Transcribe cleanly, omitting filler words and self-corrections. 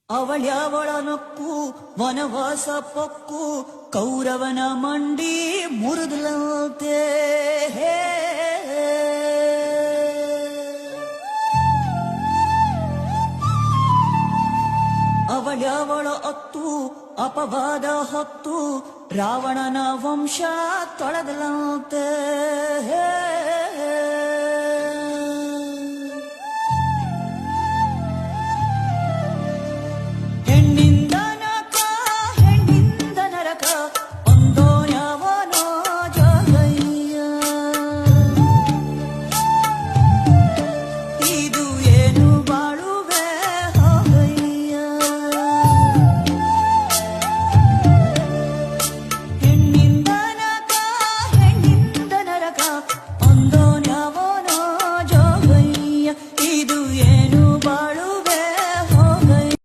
ಅವಳ್ಯಾವಳ ನಕ್ಕು ವನವಾಸ ಪಕ್ಕು ಕೌರವನ ಮಂಡಿ ಮುರಿದಲಂತೆ ಅವಳ್ಯಾವಳ ಅತ್ತು ಅಪವಾದ ಹೊತ್ತು ರಾವಣನ ವಂಶ ತೊಳೆದಲಂತೆ ಹೆಣ್ಣಿಂದ